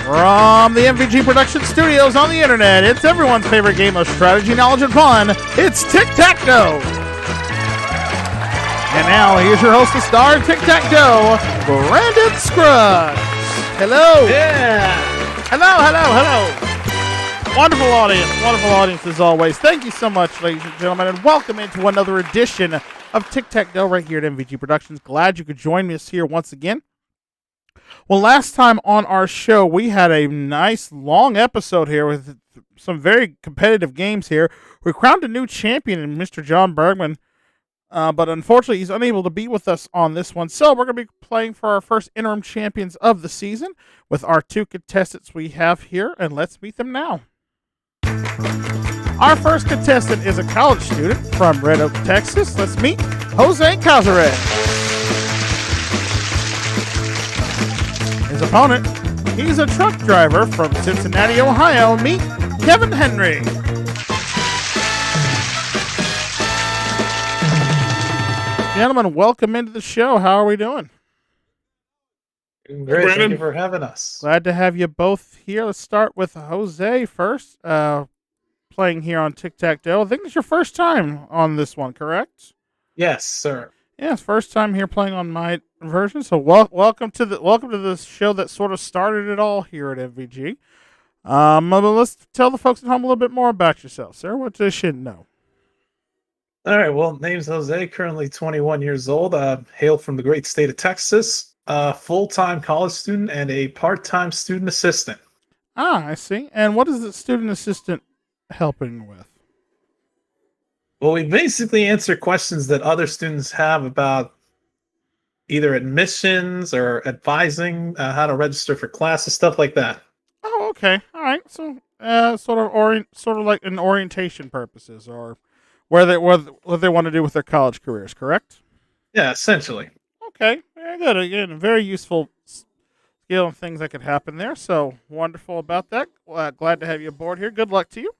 From the MVG Production Studios on the internet, it's everyone's favorite game of strategy, knowledge, and fun. It's Tic Tac Dough. And now, here's your host, the star of Tic Tac Dough, Brandon Scruggs. Hello. Yeah. Hello. Wonderful audience as always. Thank you so much, ladies and gentlemen, and welcome into another edition of Tic Tac Dough right here at MVG Productions. Glad you could join us here once again. Well, last time on our show, we had a nice long episode here with some very competitive games here. We crowned a new champion in Mr. John Bergman, but unfortunately, he's unable to be with us on this one. So we're going to be playing for our first interim champions of the season with our two contestants we have here, and let's meet them now. Our first contestant is a college student from Red Oak, Texas. Let's meet Jose Cazares. His opponent, he's a truck driver from Cincinnati, Ohio. Meet Kevin Henry. Gentlemen, welcome into the show. How are we doing? Great. Thank you for having us. Glad to have you both here. Let's start with Jose first, playing here on Tic Tac Dough. I think it's your first time on this one, correct? Yes, sir. Yeah, it's first time here playing on my version. So welcome to this show that sort of started it all here at MVG. Let's tell the folks at home a little bit more about yourself, sir. What they should know. All right. Well, name's Jose. Currently 21 years old. Hail from the great state of Texas. Full-time college student and a part-time student assistant. Ah, I see. And what is the student assistant helping with? Well, we basically answer questions that other students have about either admissions or advising how to register for classes, stuff like that. Oh, okay. All right. So, sort of like an orientation purposes, or what they want to do with their college careers, correct? Yeah, essentially. Okay. Very good. Again, a very useful skill and things that could happen there. So wonderful about that. Glad to have you aboard here. Good luck to you.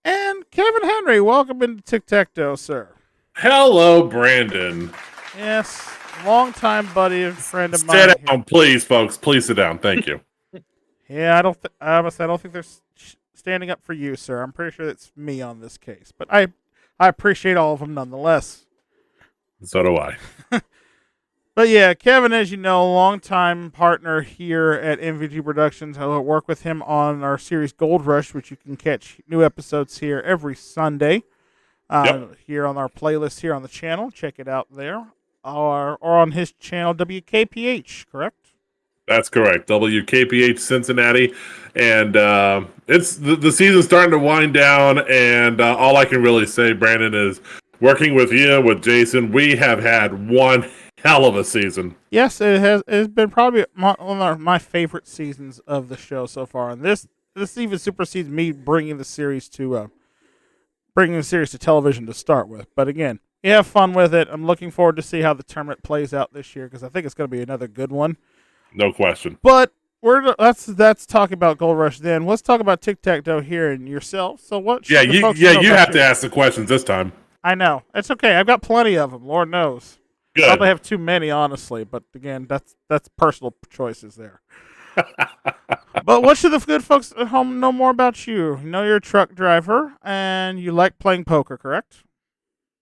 And Kevin Henry, welcome into Tic Tac Dough, sir. Hello, Brandon. Yes, longtime buddy and friend of mine. Sit down, please, folks. Please sit down. Thank you. Yeah, I don't think they're standing up for you, sir. I'm pretty sure it's me on this case, but I appreciate all of them nonetheless. So do I. But yeah, Kevin, as you know, longtime partner here at MVG Productions. I work with him on our series Gold Rush, which you can catch new episodes here every Sunday. Here on our playlist here on the channel. Check it out there. Or on his channel, WKPH, correct? That's correct. WKPH Cincinnati. And it's the season's starting to wind down, and all I can really say, Brandon, is working with you, with Jason, we have had one hell of a season. Yes, it has. It's been probably one of my favorite seasons of the show so far, and this even supersedes me bringing the series to television to start with. But again, you have fun with it. I'm looking forward to see how the tournament plays out this year because I think it's going to be another good one. No question. But that's talking about Gold Rush. Then let's talk about Tic Tac Dough here and yourself. So what? You have to ask the questions this time. I know it's okay. I've got plenty of them. Lord knows. Good. Probably have too many, honestly, but again, that's personal choices there. But what should the good folks at home know more about you? You know you're a truck driver and you like playing poker, correct?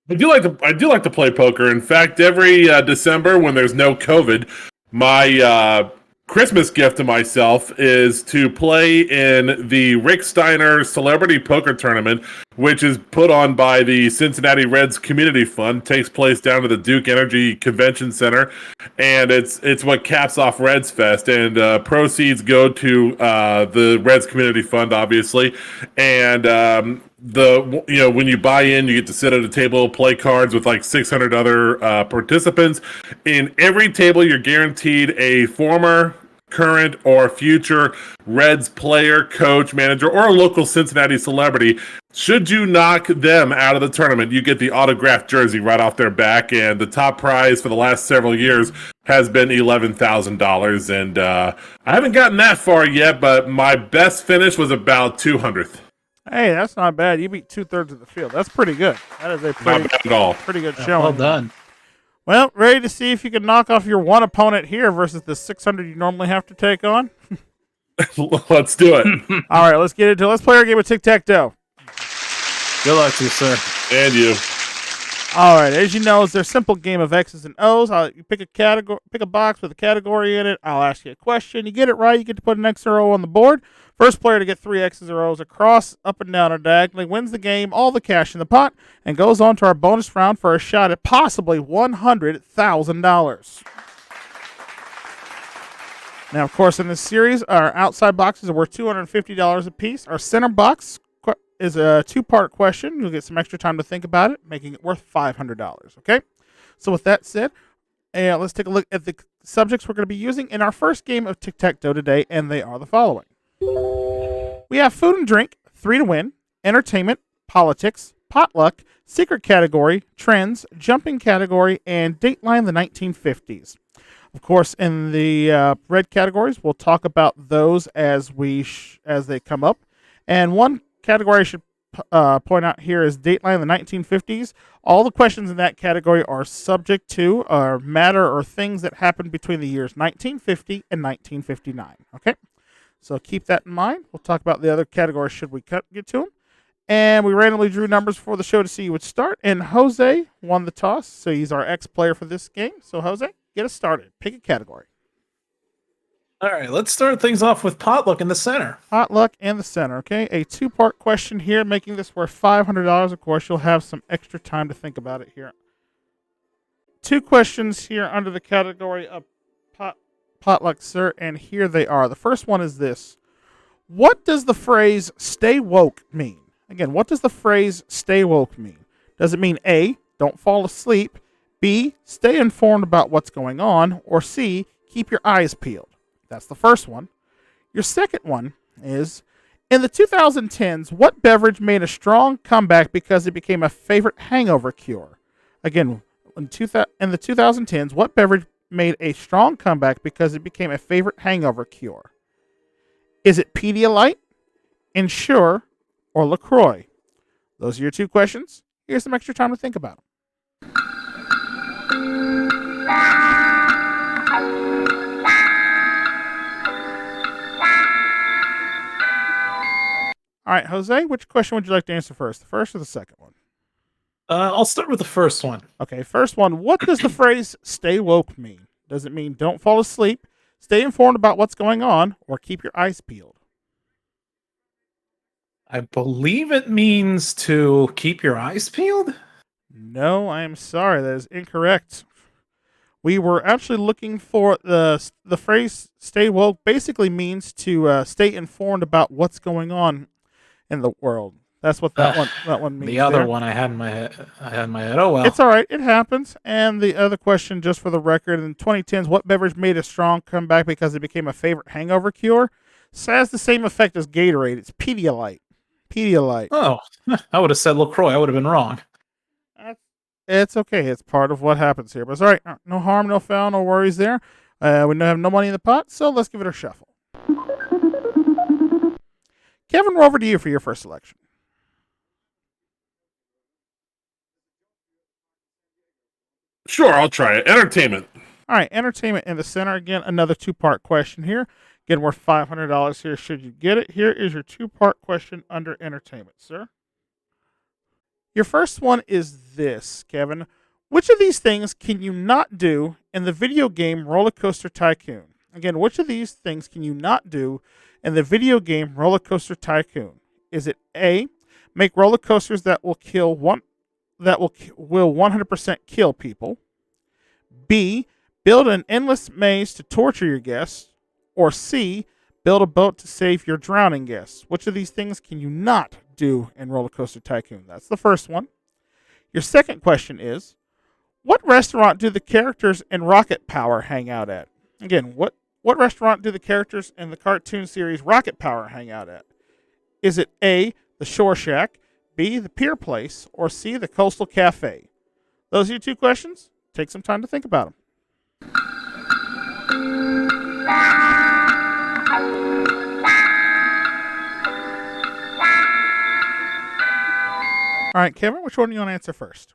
I do like to play poker. In fact, every December when there's no COVID, my Christmas gift to myself is to play in the Rick Steiner Celebrity Poker Tournament, which is put on by the Cincinnati Reds Community Fund. Takes place down at the Duke Energy Convention Center, and it's what caps off Reds Fest. And proceeds go to the Reds Community Fund, obviously. And when you buy in, you get to sit at a table, play cards with like 600 other participants. In every table, you're guaranteed a former, current, or future Reds player, coach, manager, or a local Cincinnati celebrity. Should you knock them out of the tournament, you get the autographed jersey right off their back, and the top prize for the last several years has been $11,000. And I haven't gotten that far yet, but my best finish was about 200th. Hey, that's not bad. You beat 2/3 of the field. That's pretty good. That is a not bad at all. Pretty good showing. Well done. Well, ready to see if you can knock off your one opponent here versus the 600 you normally have to take on? Let's do it. All right, let's get into it. Let's play our game of Tic Tac Dough. Good luck to you, sir. And you. All right, as you know, it's a simple game of X's and O's. You pick a category, pick a box with a category in it. I'll ask you a question. You get it right, you get to put an X or O on the board. First player to get 3 X's or O's across, up and down, or diagonally wins the game, all the cash in the pot, and goes on to our bonus round for a shot at possibly $100,000. Now, of course, in this series, our outside boxes are worth $250 a piece. Our center box is a 2-part question. You'll get some extra time to think about it, making it worth $500. Okay? So with that said, let's take a look at the subjects we're going to be using in our first game of Tic Tac Dough today, and they are the following. We have food and drink, 3 to win, entertainment, politics, potluck, secret category, trends, jumping category, and Dateline the 1950s. Of course, in the red categories, we'll talk about those as they come up. And one category I should point out here is Dateline the 1950s. All the questions in that category are subject to or matter or things that happened between the years 1950 and 1959. Okay, so keep that in mind. We'll talk about the other categories should we get to them. And we randomly drew numbers for the show to see who would start. And Jose won the toss, so he's our ex-player for this game. So Jose, get us started. Pick a category. All right, let's start things off with potluck in the center. Potluck in the center, okay? A 2-part question here, making this worth $500. Of course, you'll have some extra time to think about it here. 2 questions here under the category of potluck, sir, and here they are. The first one is this. What does the phrase stay woke mean? Again, what does the phrase stay woke mean? Does it mean A, don't fall asleep, B, stay informed about what's going on, or C, keep your eyes peeled? That's the first one. Your second one is, in the 2010s, what beverage made a strong comeback because it became a favorite hangover cure? Again, in the 2010s, what beverage made a strong comeback because it became a favorite hangover cure? Is it Pedialyte, Ensure, or LaCroix? Those are your 2 questions. Here's some extra time to think about them. All right, Jose, which question would you like to answer first? The first or the second one? I'll start with the first one. Okay, first one. What does the phrase stay woke mean? Does it mean don't fall asleep, stay informed about what's going on, or keep your eyes peeled? I believe it means to keep your eyes peeled. No, I am sorry. That is incorrect. We were actually looking for the phrase stay woke basically means to stay informed about what's going on in the world. That's what that one means. The other there. one I had in my head. Oh well. It's all right. It happens. And the other question, just for the record, in 2010s, what beverage made a strong comeback because it became a favorite hangover cure? So it has the same effect as Gatorade. It's Pedialyte. Pedialyte. Oh, I would have said LaCroix. I would have been wrong. It's okay. It's part of what happens here. But it's all right. No harm, no foul, no worries there. We have no money in the pot, so let's give it a shuffle. Kevin, we're over to you for your first selection. Sure, I'll try it. Entertainment. All right, entertainment in the center. Again, another 2-part question here. Again, worth $500 here should you get it. Here is your 2-part question under entertainment, sir. Your first one is this, Kevin. Which of these things can you not do in the video game Roller Coaster Tycoon? Again, which of these things can you not do in the video game Roller Coaster Tycoon? Is it A, make roller coasters that will 100% kill people? B, build an endless maze to torture your guests? Or C, build a boat to save your drowning guests? Which of these things can you not do in Roller Coaster Tycoon? That's the first one. Your second question is, what restaurant do the characters in Rocket Power hang out at? Again, what restaurant do the characters in the cartoon series Rocket Power hang out at? Is it A, the Shore Shack, B, the Pier Place, or C, the Coastal Cafe? Those are your 2 questions. Take some time to think about them. All right, Kevin, which one do you want to answer first?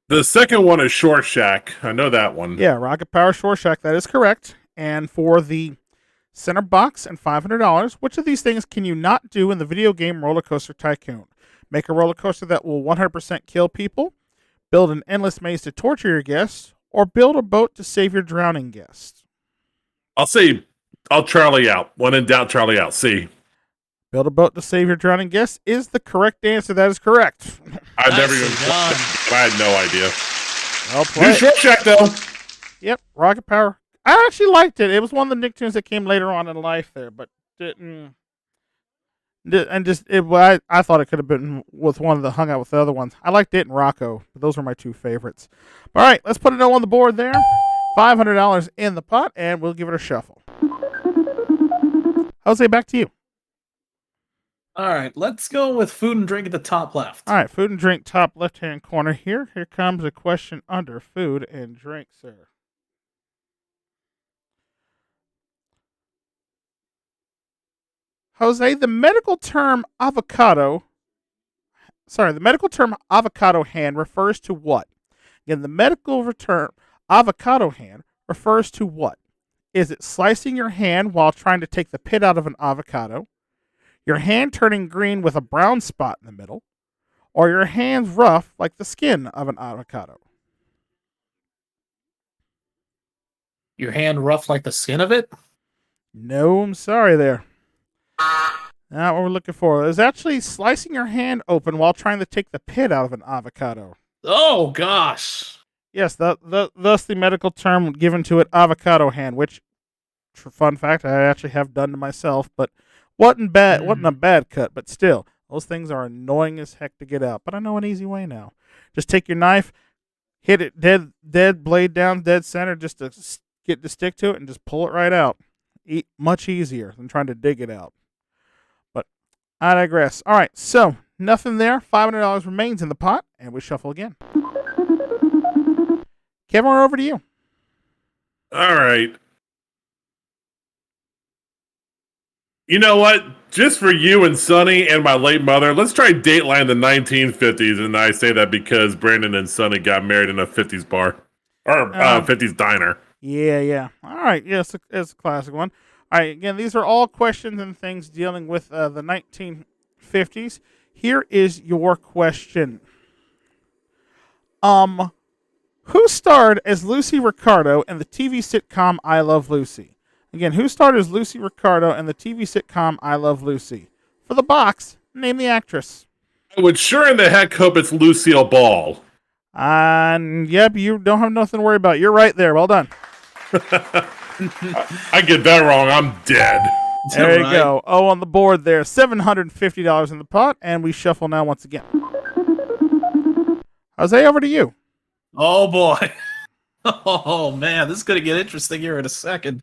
The second one is Shore Shack. I know that one. Yeah, Rocket Power Shore Shack. That is correct. And for the center box, and $500. Which of these things can you not do in the video game Roller Coaster Tycoon? Make a roller coaster that will 100% kill people, build an endless maze to torture your guests, or build a boat to save your drowning guests. I'll Charlie out. When in doubt, Charlie out. C. Build a boat to save your drowning guests is the correct answer. That is correct. I've never even done. I had no idea. Well played. New Short Shack, though. Yep, Rocket Power. I actually liked it. It was one of the Nicktoons that came later on in life there, but didn't. I thought it could have been with one of the hung out with the other ones. I liked it and Rocco, but those were my two favorites. All right, let's put a note on the board there. $500 in the pot, and we'll give it a shuffle. Jose, back to you. All right, let's go with food and drink at the top left. All right, food and drink, top left-hand corner here. Here comes a question under food and drink, sir. Jose, the medical term avocado hand refers to what? Again, the medical term avocado hand refers to what? Is it slicing your hand while trying to take the pit out of an avocado? Your hand turning green with a brown spot in the middle? Or your hands rough like the skin of an avocado? Your hand rough like the skin of it? No, I'm sorry there. Not what we're looking for. It's actually slicing your hand open while trying to take the pit out of an avocado. Oh, gosh. Yes, thus the medical term given to it, avocado hand, which, fun fact, I actually have done to myself, but wasn't a bad cut, but still, those things are annoying as heck to get out. But I know an easy way now. Just take your knife, hit it dead blade down, dead center, just to get the stick to it, and just pull it right out. Much easier than trying to dig it out. But I digress. All right, so nothing there. $500 remains in the pot, and we shuffle again. Kevin, we're over to you. All right. You know what? Just for you and Sonny and my late mother, let's try Dateline the 1950s. And I say that because Brandon and Sonny got married in a 50s bar. Or 50s diner. Yeah. All right. Yes, it's a classic one. All right. Again, these are all questions and things dealing with the 1950s. Here is your question. Who starred as Lucy Ricardo in the TV sitcom I Love Lucy? Again, who starred as Lucy Ricardo in the TV sitcom I Love Lucy? For the box, name the actress. I would sure in the heck hope it's Lucille Ball. Yep, you don't have nothing to worry about. You're right there. Well done. I get that wrong, I'm dead. There you go. Oh, on the board there. $750 in the pot, and we shuffle now once again. Jose, over to you. Oh, boy. Oh, man, this is going to get interesting here in a second.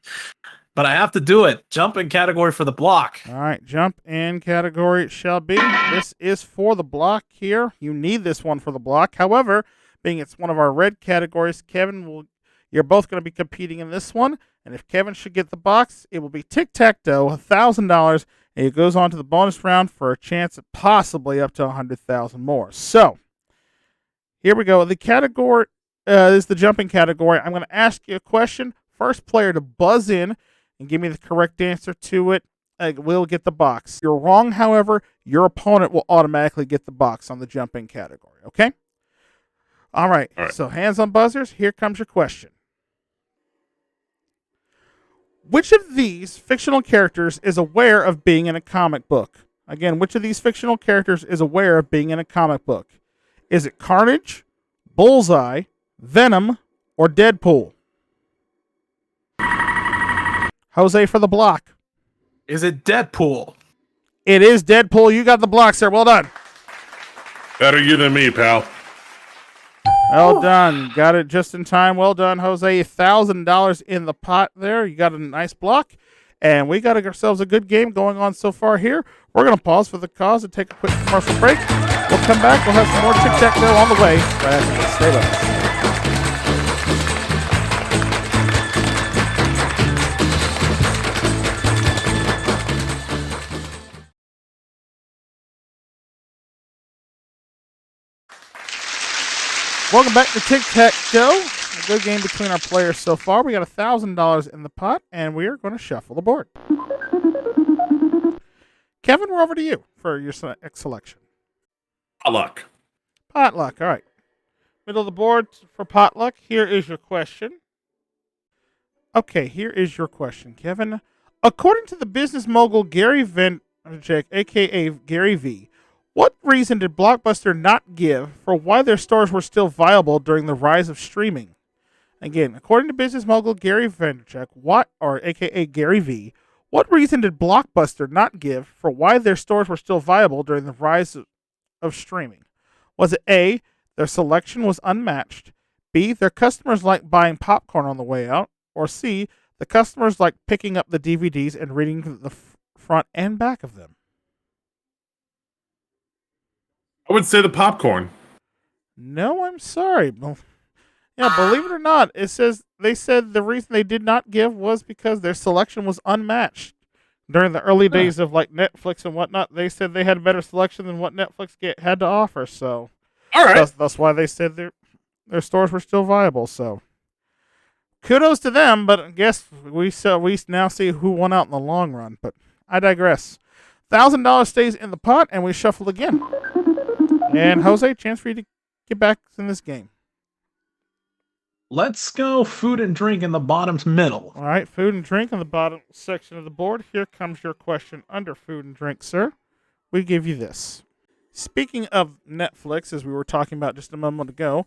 But I have to do it. Jump in category for the block. All right, jump in category it shall be. This is for the block here. You need this one for the block. However, being it's one of our red categories, you're both going to be competing in this one. And if Kevin should get the box, it will be Tic Tac Dough, $1,000, and it goes on to the bonus round for a chance at possibly up to $100,000 more. So, here we go. The category is the jumping category. I'm going to ask you a question. First player to buzz in and give me the correct answer to it will get the box. If you're wrong, however, your opponent will automatically get the box on the jumping category. Okay? All right. So hands on buzzers. Here comes your question. Which of these fictional characters is aware of being in a comic book? Again, which of these fictional characters is aware of being in a comic book? Is it Carnage, Bullseye, Venom, or Deadpool? Jose for the block. Is it Deadpool? It is Deadpool. You got the block, sir. Well done. Better you than me, pal. Well done. Got it just in time. Well done, Jose. $1,000 in the pot there. You got a nice block. And we got ourselves a good game going on so far here. We're going to pause for the cause and take a quick commercial break. We'll come back. We'll have some more Tic Tac Dough on the way right after this. Stay with us. Welcome back to Tic Tac Dough. A good game between our players so far. We got $1,000 in the pot, and we are going to shuffle the board. Kevin, we're over to you for your next selection. Potluck. Potluck, all right. Middle of the board for potluck. Here is your question. Okay, here is your question, Kevin. According to the business mogul Gary Vaynerchuk, a.k.a. Gary V., what reason did Blockbuster not give for why their stores were still viable during the rise of streaming? Again, according to business mogul Gary Vaynerchuk, a.k.a. Gary V., what reason did Blockbuster not give for why their stores were still viable during the rise of streaming? Was it A, their selection was unmatched, B, their customers liked buying popcorn on the way out, or C, the customers liked picking up the DVDs and reading the front and back of them? I would say the popcorn. No, I'm sorry. Yeah, believe it or not, they said the reason they did not give was because their selection was unmatched. During the early days of like Netflix and whatnot, they said they had a better selection than what Netflix had to offer. So, all right, that's why they said their stores were still viable. So, kudos to them. But I guess we now see who won out in the long run. But I digress. $1,000 stays in the pot, and we shuffle again. And Jose, chance for you to get back in this game. Let's go food and drink in the bottom's middle. All right, food and drink on the bottom section of the board. Here comes your question under food and drink, sir. We give you this. Speaking of Netflix, as we were talking about just a moment ago,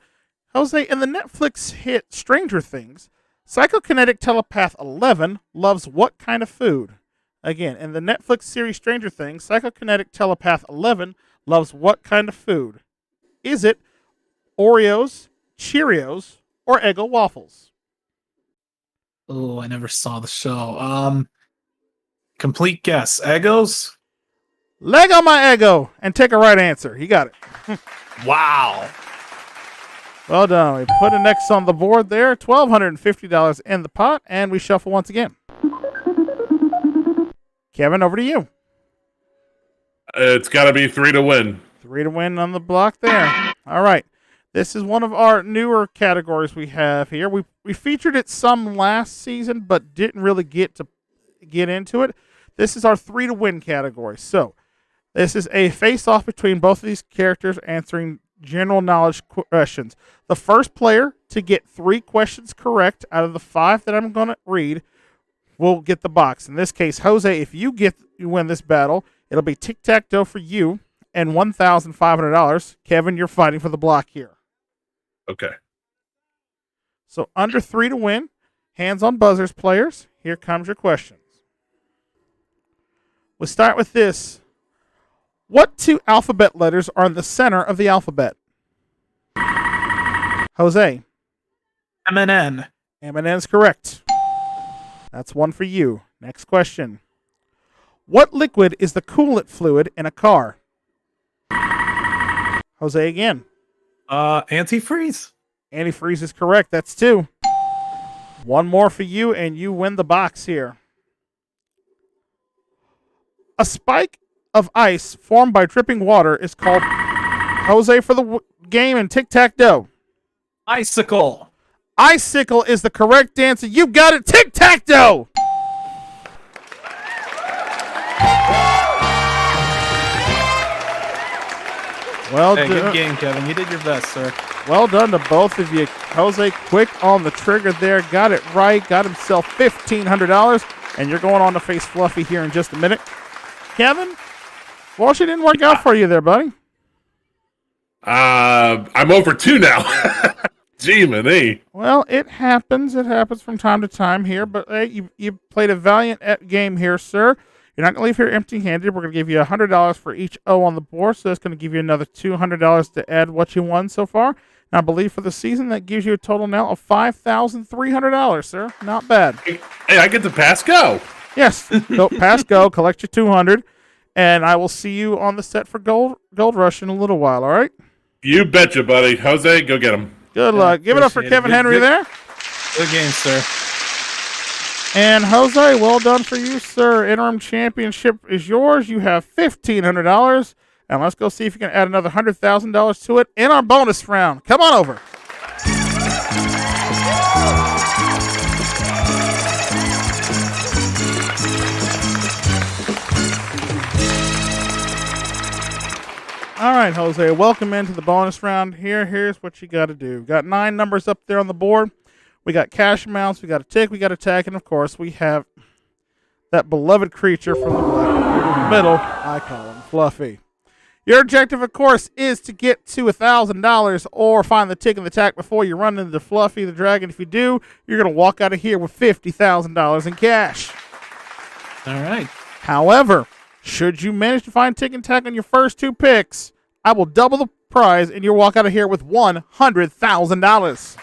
Jose, in the Netflix hit Stranger Things, psychokinetic telepath 11 loves what kind of food? Again, in the Netflix series Stranger Things, psychokinetic telepath 11 loves what kind of food? Is it Oreos, Cheerios, or Eggo waffles? Oh, I never saw the show. Complete guess. Eggos? Lego my Eggo and take a right answer. You got it. Wow. Well done. We put an X on the board there. $1,250 in the pot, and we shuffle once again. Kevin, over to you. It's got to be 3 to win. 3 to win on the block there. All right. This is one of our newer categories we have here. We featured it some last season, but didn't really get into it. This is our 3 to win category. So this is a face-off between both of these characters answering general knowledge questions. The first player to get 3 questions correct out of the 5 that I'm going to read will get the box. In this case, Jose, if you win this battle, it'll be Tic Tac Dough for you and $1,500. Kevin, you're fighting for the block here. Okay. So under 3 to win, hands on buzzers, players. Here comes your questions. We'll start with this. What 2 alphabet letters are in the center of the alphabet? Jose. M&N. M&N is correct. That's one for you. Next question. What liquid is the coolant fluid in a car? Jose again. Antifreeze. Antifreeze is correct. That's 2. One more for you, and you win the box here. A spike of ice formed by dripping water is called, Jose for the game, and Tic Tac Dough. Icicle. Icicle is the correct answer. You got it. Tic Tac Dough. Well done. Good game, Kevin. You did your best, sir. Well done to both of you. Jose, quick on the trigger there. Got it right. Got himself $1,500. And you're going on to face Fluffy here in just a minute. Kevin, well, she didn't work out for you there, buddy. I'm over 2 now. Gee, man. Well, it happens. It happens from time to time here. But hey, you played a valiant game here, sir. You're not going to leave here empty-handed. We're going to give you $100 for each O on the board, so that's going to give you another $200 to add what you won so far. And I believe for the season, that gives you a total now of $5,300, sir. Not bad. Hey, I get to pass go. Yes. Go, pass go, collect your $200, and I will see you on the set for Gold Rush in a little while, all right? You betcha, buddy. Jose, go get him. Good luck. Give it up for Kevin Henry there. Good game, sir. And Jose, well done for you, sir. Interim Championship is yours. You have $1,500. And let's go see if you can add another $100,000 to it in our bonus round. Come on over. All right, Jose, welcome into the bonus round here. Here's what you got to do. We've got 9 numbers up there on the board. We got cash amounts, we got a tick, we got a tack, and of course we have that beloved creature from the middle. I call him Fluffy. Your objective, of course, is to get to $1,000 or find the tick and the tack before you run into Fluffy the dragon. If you do, you're going to walk out of here with $50,000 in cash. All right. However, should you manage to find tick and tack on your first 2 picks, I will double the prize and you'll walk out of here with $100,000.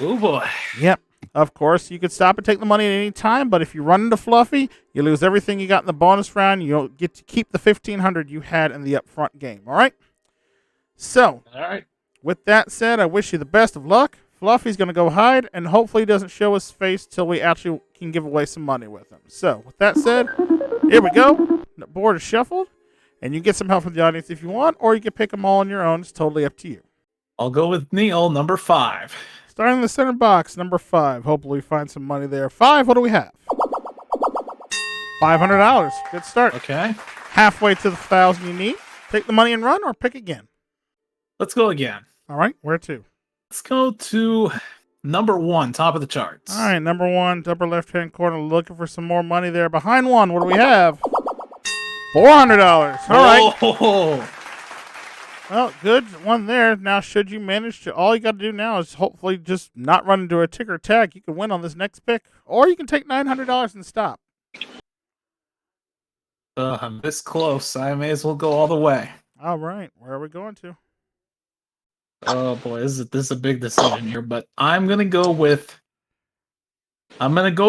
Oh, boy. Yep. Of course, you could stop and take the money at any time, but if you run into Fluffy, you lose everything you got in the bonus round. You don't get to keep the $1,500 you had in the upfront game. All right? So, All right. with that said, I wish you the best of luck. Fluffy's going to go hide, and hopefully he doesn't show his face till we actually can give away some money with him. So, with that said, here we go. The board is shuffled, and you get some help from the audience if you want, or you can pick them all on your own. It's totally up to you. I'll go with Neil, number 5. Starting in the center box, number 5. Hopefully we find some money there. 5, what do we have? $500. Good start. Okay. Halfway to the 1,000 you need. Take the money and run, or pick again. Let's go again. All right, where to? Let's go to number 1, top of the charts. All right, number 1, upper left-hand corner, looking for some more money there. Behind 1, what do we have? $400. All right. Oh. Well, good one there. Now, should you manage to, all you got to do now is hopefully just not run into a tick or tack. You can win on this next pick, or you can take $900 and stop. I'm this close. I may as well go all the way. All right, where are we going to? Oh boy, this is a big decision here, but I'm gonna go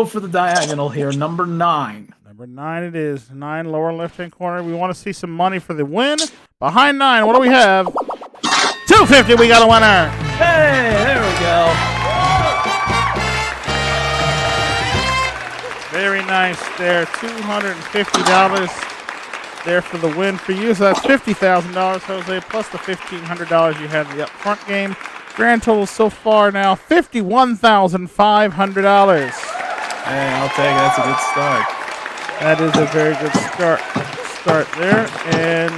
for the diagonal here, number 9. Number 9 it is. 9, lower left-hand corner. We want to see some money for the win. Behind 9, what do we have? $250, we got a winner. Hey, there we go. Very nice there. $250 there for the win for you. So that's $50,000, Jose, plus the $1,500 you had in the upfront game. Grand total so far now, $51,500. Hey, I'll take it. That's a good start. That is a very good start there. And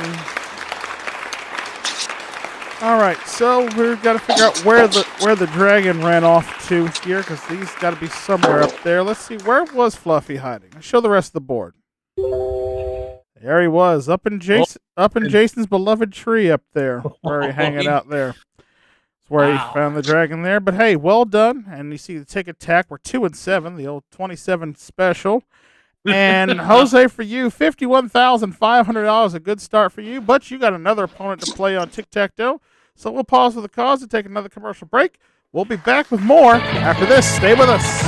all right, so we've got to figure out where the dragon ran off to here, because he's got to be somewhere up there. Let's see, where was Fluffy hiding? Let's show the rest of the board. There he was, up in Jason's beloved tree up there, where he hanging out there. That's where he found the dragon there. But hey, well done. And you see the tick attack. We're 2 and 7, the old 27 special. And Jose, for you, $51,500, a good start for you. But you got another opponent to play on Tic Tac Dough. So we'll pause for the cause and take another commercial break. We'll be back with more after this. Stay with us.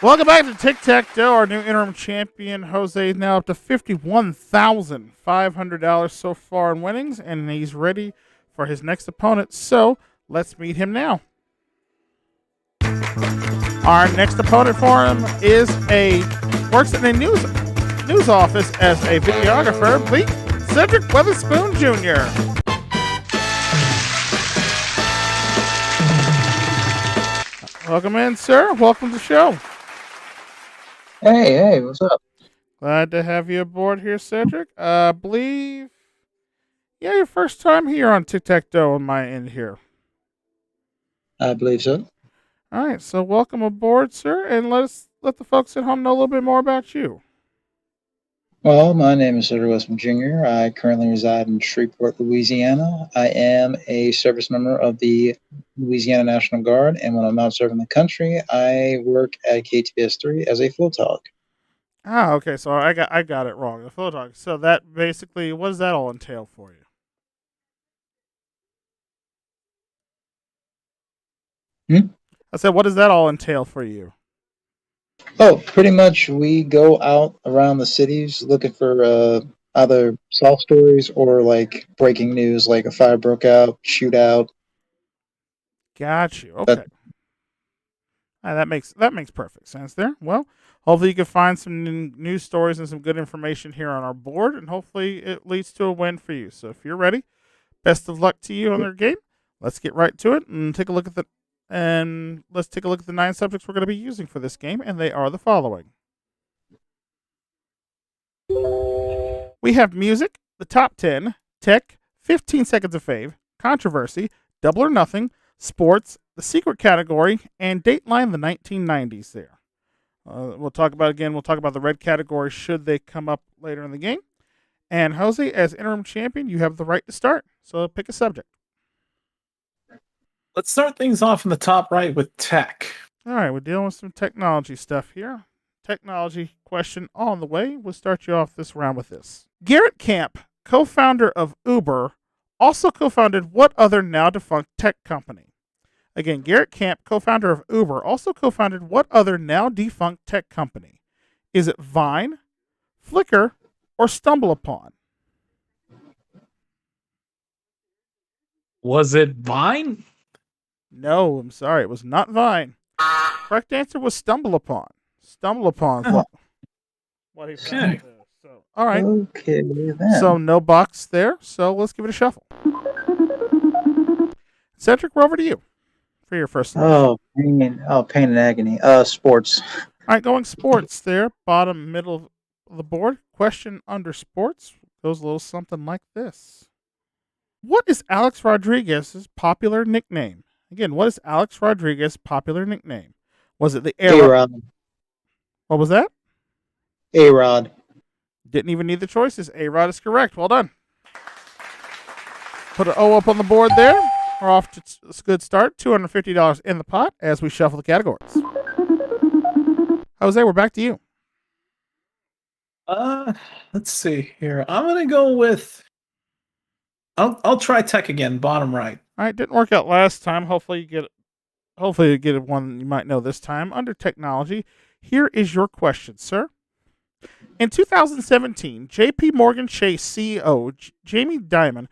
Welcome back to Tic Tac Dough. Our new interim champion, Jose, is now up to $51,500 so far in winnings, and he's ready for his next opponent. So let's meet him now. Our next opponent for him works in a news office as a videographer. Meet Cedric Weatherspoon Jr. Welcome in, sir. Welcome to the show. Hey, what's up? Glad to have you aboard here, Cedric. Believe, your first time here on Tic Tac Dough on my end here. I believe so. All right, so welcome aboard, sir, and let the folks at home know a little bit more about you. Well, my name is Cedric Weatherspoon Jr. I currently reside in Shreveport, Louisiana. I am a service member of the Louisiana National Guard, and when I'm not serving the country, I work at KTBS3 as a flow tog. Ah, okay, so I got it wrong. The flow tog. So that basically, what does that all entail for you? I said, what does that all entail for you? Oh, pretty much we go out around the cities looking for either solve stories or like breaking news, like a fire broke out, shootout. Got you. Okay. That makes perfect sense there. Well, hopefully you can find some news stories and some good information here on our board, and hopefully it leads to a win for you. So if you're ready, best of luck to you on their game. Let's get right to it and take a look at the 9 subjects we're going to be using for this game, and they are the following. We have music, the top 10, tech, 15 seconds of fave, controversy, double or nothing, sports, the secret category, and Dateline the 1990s there. We'll talk about the red category should they come up later in the game. And Jose, as interim champion, you have the right to start. So pick a subject. Let's start things off in the top right with tech. All right, we're dealing with some technology stuff here. Technology question on the way. We'll start you off this round with this. Garrett Camp, co-founder of Uber, also co-founded what other now defunct tech company? Again, Garrett Camp, co-founder of Uber, also co-founded what other now defunct tech company? Is it Vine, Flickr, or StumbleUpon? Was it Vine? No, I'm sorry. It was not Vine. Correct answer was StumbleUpon. StumbleUpon is what he found. So, all right. Okay, then. So no box there. So let's give it a shuffle. Cedric, we're over to you for your first one. Pain and agony. Sports. All right, going sports there. Bottom middle of the board. Question under sports goes a little something like this. What is Alex Rodriguez's popular nickname? Again, what is Alex Rodriguez's popular nickname? Was it the A-Rod. What was that? A-Rod. Didn't even need the choices. A-Rod is correct. Well done. Put an O up on the board there. We're off to a good start. $250 in the pot as we shuffle the categories. Jose, we're back to you. Let's see here. I'm gonna go with. I'll try tech again. Bottom right. All right, didn't work out last time. Hopefully you get one you might know this time. Under technology, here is your question, sir. In 2017, J.P. Morgan Chase CEO Jamie Dimon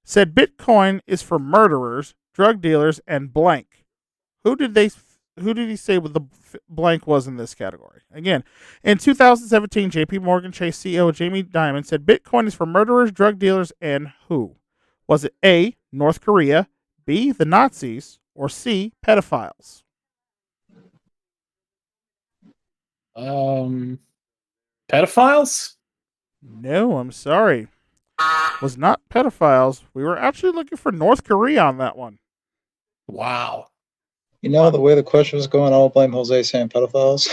said Bitcoin is for murderers, drug dealers, and blank. Who did he say what the blank was in this category? Again, in 2017, J.P. Morgan Chase CEO Jamie Dimon said Bitcoin is for murderers, drug dealers, and who? Was it A, North Korea, B, the Nazis, or C, pedophiles? Pedophiles? No, I'm sorry. Was not pedophiles. We were actually looking for North Korea on that one. Wow. You know, the way the question was going, I'll blame Jose saying pedophiles.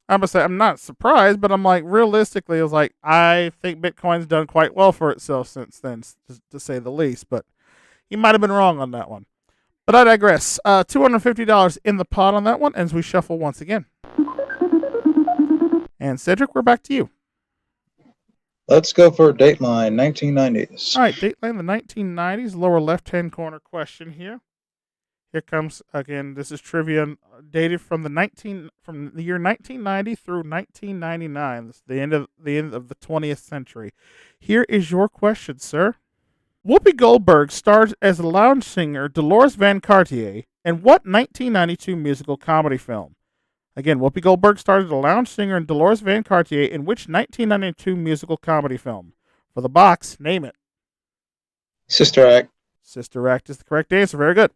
I'm gonna say I'm not surprised, but I'm like, realistically, I was like, I think Bitcoin's done quite well for itself since then, to say the least. But he might have been wrong on that one. But I digress. $250 in the pot on that one as we shuffle once again. And Cedric, we're back to you. Let's go for Dateline, 1990s. All right, Dateline, the 1990s, lower left-hand corner question here. Here comes again. This is trivia dated from the year 1990 through 1999. This is the end of the 20th century. Here is your question, sir. Whoopi Goldberg stars as a lounge singer Dolores Van Cartier in what 1992 musical comedy film? Again, Whoopi Goldberg stars as a lounge singer and Dolores Van Cartier in which 1992 musical comedy film? For the box, name it. Sister Act. Sister Act is the correct answer. Very good.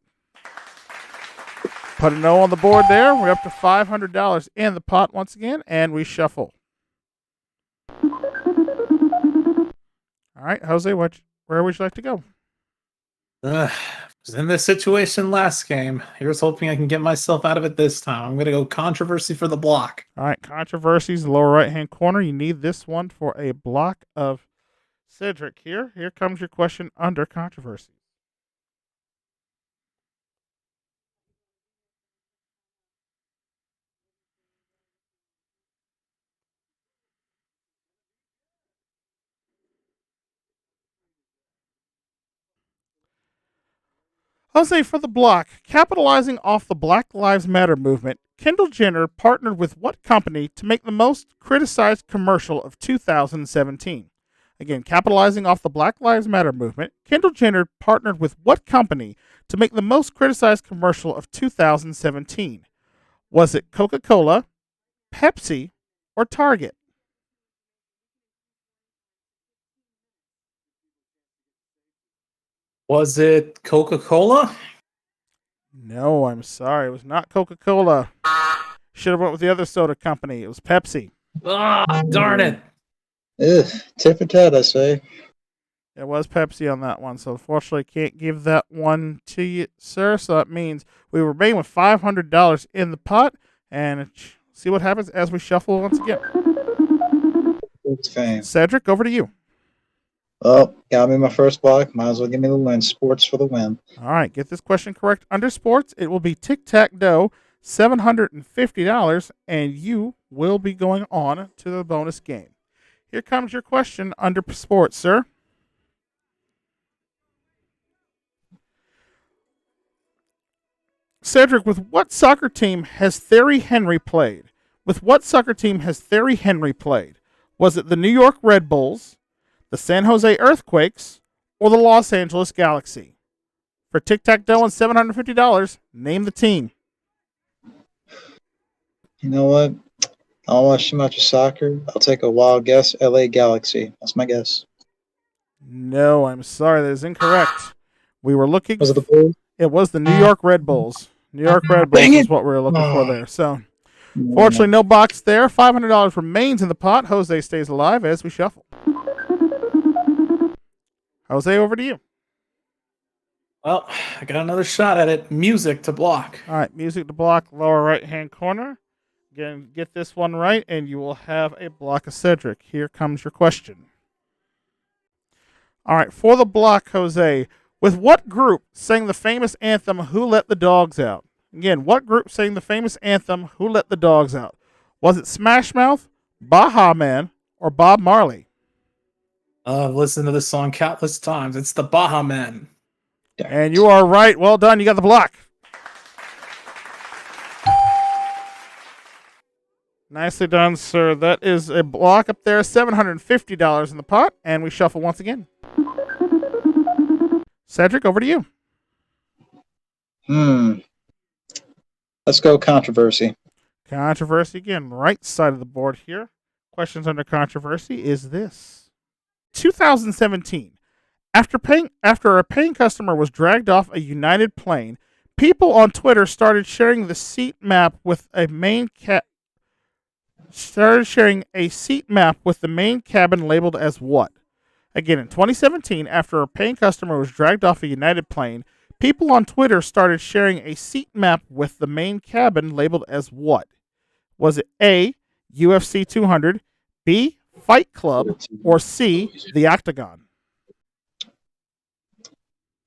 Put a no on the board there. We're up to $500 in the pot once again, and we shuffle. All right, Jose, where would you like to go? Was in this situation last game. Here's hoping I can get myself out of it this time. I'm going to go controversy for the block. All right, controversies, lower right-hand corner. You need this one for a block of Cedric here. Here comes your question under controversy. Jose, for the block, capitalizing off the Black Lives Matter movement, Kendall Jenner partnered with what company to make the most criticized commercial of 2017? Again, capitalizing off the Black Lives Matter movement, Kendall Jenner partnered with what company to make the most criticized commercial of 2017? Was it Coca-Cola, Pepsi, or Target? Was it Coca-Cola? No, I'm sorry. It was not Coca-Cola. Should have went with the other soda company. It was Pepsi. Ah, darn it. Ugh, tit for tat, I say. It was Pepsi on that one, so unfortunately can't give that one to you, sir. So that means we remain with $500 in the pot, and see what happens as we shuffle once again. It's fame. Cedric, over to you. Well, got me my first block. Might as well give me the win. Sports for the win. All right, get this question correct. Under sports, it will be Tic Tac Dough, $750, and you will be going on to the bonus game. Here comes your question under sports, sir. Cedric, with what soccer team has Thierry Henry played? With what soccer team has Thierry Henry played? Was it the New York Red Bulls, the San Jose Earthquakes, or the Los Angeles Galaxy? For Tic Tac Dough and $750, name the team. You know what? I don't watch too much of soccer. I'll take a wild guess. LA Galaxy. That's my guess. No, I'm sorry, that is incorrect. We were looking. Was it the Bulls? It was the New York Red Bulls. New York Red Bulls is what we were looking for there. So, fortunately, no box there. $500 remains in the pot. Jose stays alive as we shuffle. Jose, over to you. Well, I got another shot at it. Music to block. All right, music to block, lower right-hand corner. Again, get this one right, and you will have a block of Cedric. Here comes your question. All right, for the block, Jose, with what group sang the famous anthem, Who Let the Dogs Out? Again, what group sang the famous anthem, Who Let the Dogs Out? Was it Smash Mouth, Baha Man, or Bob Marley? I've listened to this song countless times. It's the Baha Men. And you are right. Well done. You got the block. Nicely done, sir. That is a block up there. $750 in the pot. And we shuffle once again. Cedric, over to you. Let's go controversy. Controversy again. Right side of the board here. Questions under controversy is this. 2017. After a paying customer was dragged off a United plane, people on Twitter started sharing the seat map with a seat map with the main cabin labeled as what? Again, in 2017, after a paying customer was dragged off a United plane, people on Twitter started sharing a seat map with the main cabin labeled as what? Was it A, UFC 200, B, Fight Club, or C, The Octagon?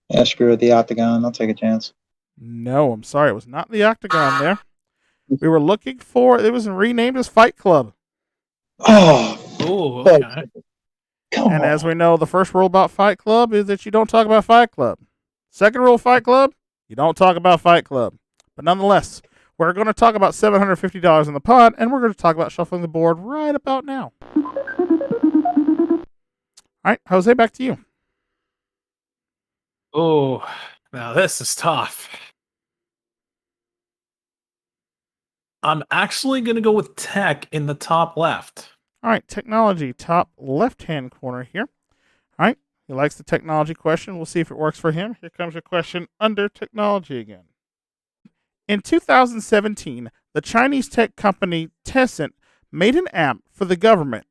Yeah, screw it, the Octagon. I'll take a chance. No, I'm sorry. It was not The Octagon there. We were looking for, it was renamed as Fight Club. Oh, okay. Come And on. as we know, the first rule about Fight Club is that you don't talk about Fight Club. Second rule of Fight Club, you don't talk about Fight Club. But nonetheless, we're going to talk about $750 in the pot, and we're going to talk about shuffling the board right about now. All right, Jose, back to you. Oh, now this is tough. I'm actually going to go with tech in the top left. All right, technology, top left-hand corner here. All right, he likes the technology question. We'll see if it works for him. Here comes your question under technology again. In 2017, the Chinese tech company Tencent made an app for the government.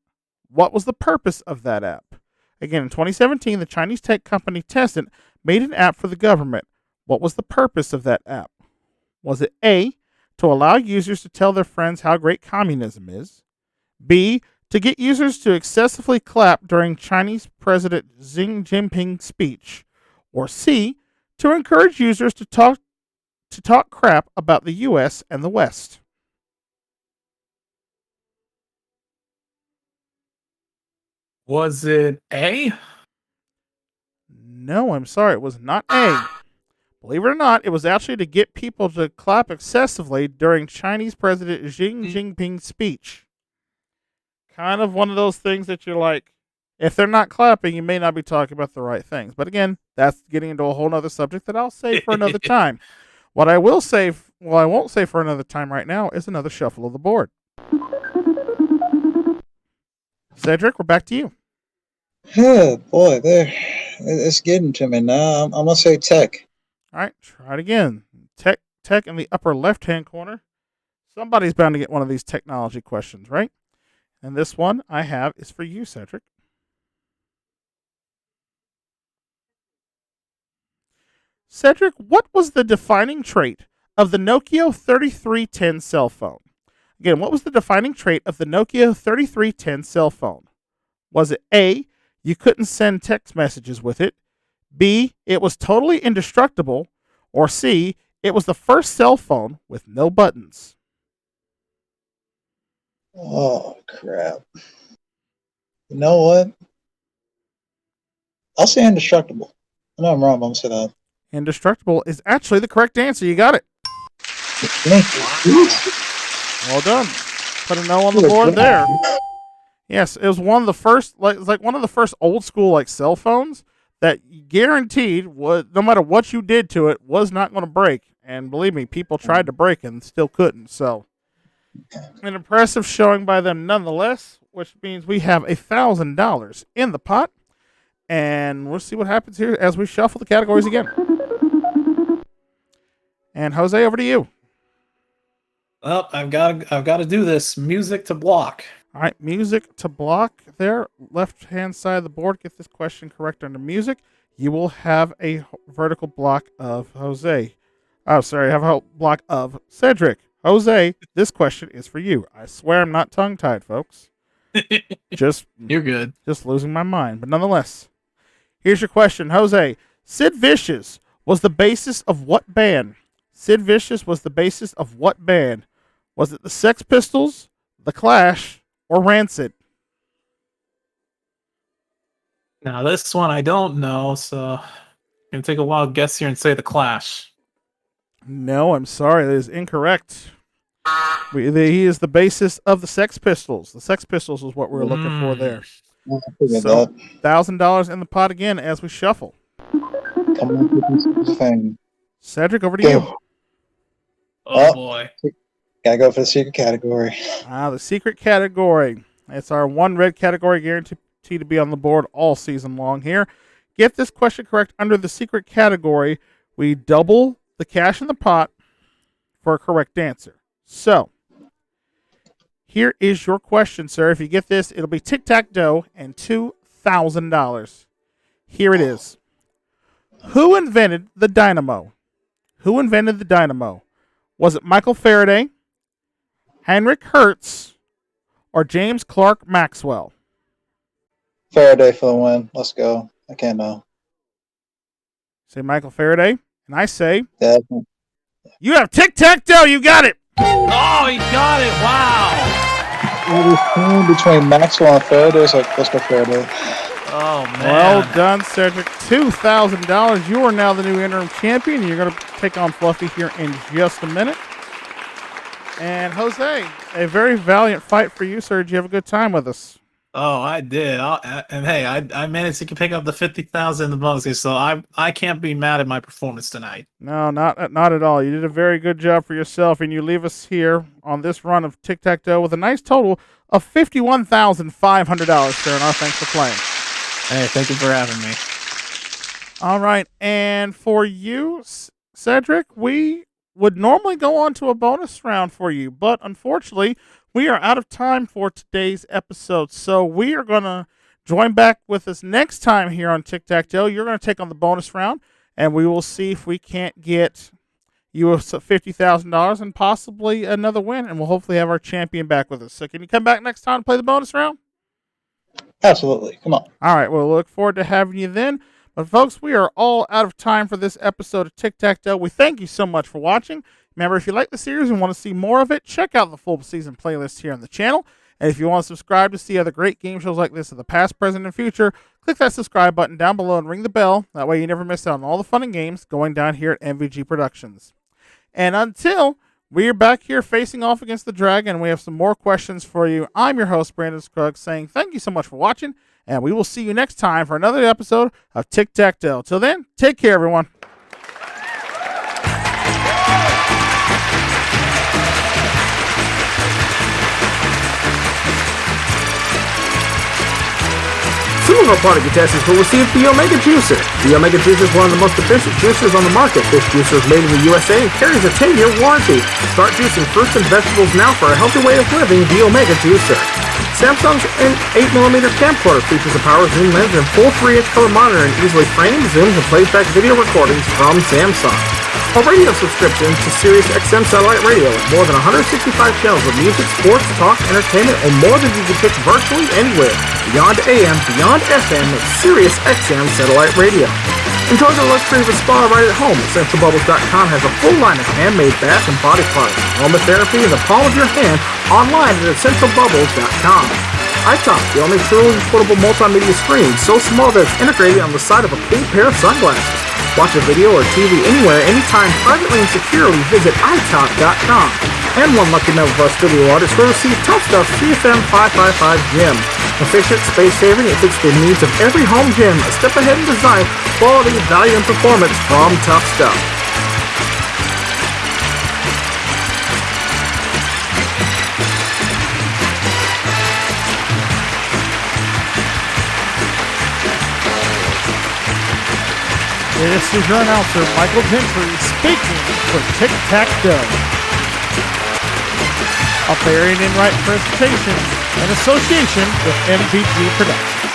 What was the purpose of that app? Again, in 2017, the Chinese tech company Tencent made an app for the government. What was the purpose of that app? Was it A, to allow users to tell their friends how great communism is? B, to get users to excessively clap during Chinese President Xi Jinping's speech? Or C, to encourage users to talk crap about the U.S. and the West? Was it A? No, I'm sorry. It was not A. Believe it or not, it was actually to get people to clap excessively during Chinese President Xi Jinping's speech. Kind of one of those things that you're like, if they're not clapping, you may not be talking about the right things. But again, that's getting into a whole other subject that I'll save for another time. What I will save, well, I won't save for another time right now, is another shuffle of the board. Cedric, we're back to you. Oh, boy, it's getting to me now. I'm going to say tech. All right, try it again. tech in the upper left-hand corner. Somebody's bound to get one of these technology questions, right? And this one I have is for you, Cedric. Cedric, what was the defining trait of the Nokia 3310 cell phone? Again, what was the defining trait of the Nokia 3310 cell phone? Was it A, you couldn't send text messages with it, B, it was totally indestructible, or C, it was the first cell phone with no buttons? Oh, crap. You know what? I'll say indestructible. I know I'm wrong, but I'm going to say that. Indestructible is actually the correct answer. You got it. Thank you. Well done. Put a no on the board there. Yes, it was one of the first, like one of the first old school like cell phones that guaranteed would, no matter what you did to it, was not going to break. And believe me, people tried to break and still couldn't. So, an impressive showing by them nonetheless, which means we have $1,000 in the pot. And we'll see what happens here as we shuffle the categories again. And Jose, over to you. Well, I've got to do this. Music to block. All right, music to block there. Left-hand side of the board. Get this question correct under music. You will have a vertical block of Jose. Oh, sorry, have a block of Cedric. Jose, this question is for you. I swear I'm not tongue-tied, folks. You're good. Just losing my mind. But nonetheless, here's your question, Jose. Sid Vicious was the basis of what band? Sid Vicious was the basis of what band? Was it the Sex Pistols, the Clash, or Rancid? Now, this one I don't know, so I'm going to take a wild guess here and say the Clash. No, I'm sorry. That is incorrect. He is the basis of the Sex Pistols. The Sex Pistols is what we were looking for there. So, $1,000 in the pot again as we shuffle. Come on, with this thing. Cedric, over to you. Oh, boy. Gotta go for the secret category. The secret category. It's our one red category guaranteed to be on the board all season long here. Get this question correct under the secret category. We double the cash in the pot for a correct answer. So, here is your question, sir. If you get this, it'll be Tic Tac Dough and $2,000. Here it is. Who invented the dynamo? Who invented the dynamo? Was it Michael Faraday, Heinrich Hertz, or James Clerk Maxwell? Faraday for the win. Let's go. I can't know. Say Michael Faraday, and I say Definitely. you have Tic Tac Dough. You got it. Oh, he got it. Wow. Between Maxwell and Faraday, so let's go Faraday. Oh, man. Well done, Cedric. $2,000. You are now the new interim champion. You're going to take on Fluffy here in just a minute. And Jose, a very valiant fight for you, sir. Did you have a good time with us? Oh, I did. And hey, I managed to pick up the 50,000 in the bonus, so I can't be mad at my performance tonight. No, not at all. You did a very good job for yourself, and you leave us here on this run of Tic Tac Dough with a nice total of $51,500, sir. And our thanks for playing. Hey, thank you for having me. All right, and for you, Cedric, we would normally go on to a bonus round for you, but unfortunately, we are out of time for today's episode. So we are going to join back with us next time here on Tic Tac Dough. You're going to take on the bonus round, and we will see if we can't get you $50,000 and possibly another win, and we'll hopefully have our champion back with us. So can you come back next time to play the bonus round? Absolutely. Come on. All right. We'll look forward to having you then. But, folks, we are all out of time for this episode of Tic Tac Dough. We thank you so much for watching. Remember, if you like the series and want to see more of it, check out the full season playlist here on the channel. And if you want to subscribe to see other great game shows like this in the past, present, and future, click that subscribe button down below and ring the bell. That way you never miss out on all the fun and games going down here at MVG Productions. And until we're back here facing off against the dragon, we have some more questions for you. I'm your host, Brandon Scruggs, saying thank you so much for watching, and we will see you next time for another episode of Tic Tac Dough. Till then, take care, everyone. Some of our product contestants will receive the Omega Juicer. The Omega Juicer is one of the most efficient juicers on the market. This juicer is made in the USA and carries a 10-year warranty. Start juicing fruits and vegetables now for a healthy way of living. The Omega Juicer. Samsung's 8mm camcorder features a power zoom lens and full 3-inch color monitor and easily frames, zooms, and plays back video recordings from Samsung. A radio subscription to Sirius XM satellite radio with more than 165 channels of music, sports, talk, entertainment, and more than you can pitch virtually anywhere. Beyond AM, beyond FM, with Sirius XM satellite radio. Enjoy the luxury of a spa right at home. EssentialBubbles.com has a full line of handmade bath and body products. Aromatherapy in the palm of your hand online at EssentialBubbles.com. iTalk, the only truly portable multimedia screen, so small that it's integrated on the side of a cool pair of sunglasses. Watch a video or TV anywhere, anytime, privately and securely. Visit iTalk.com. And one lucky member of our studio audience will receive Tough Stuff CFM 555 Gym. Efficient, space-saving, it fits the needs of every home gym. A step ahead in design, quality, value, and performance from Tough Stuff. This is your announcer, Michael Gentry, speaking for Tic Tac Dough. A Barry and Enright presentation in association with MVG Productions.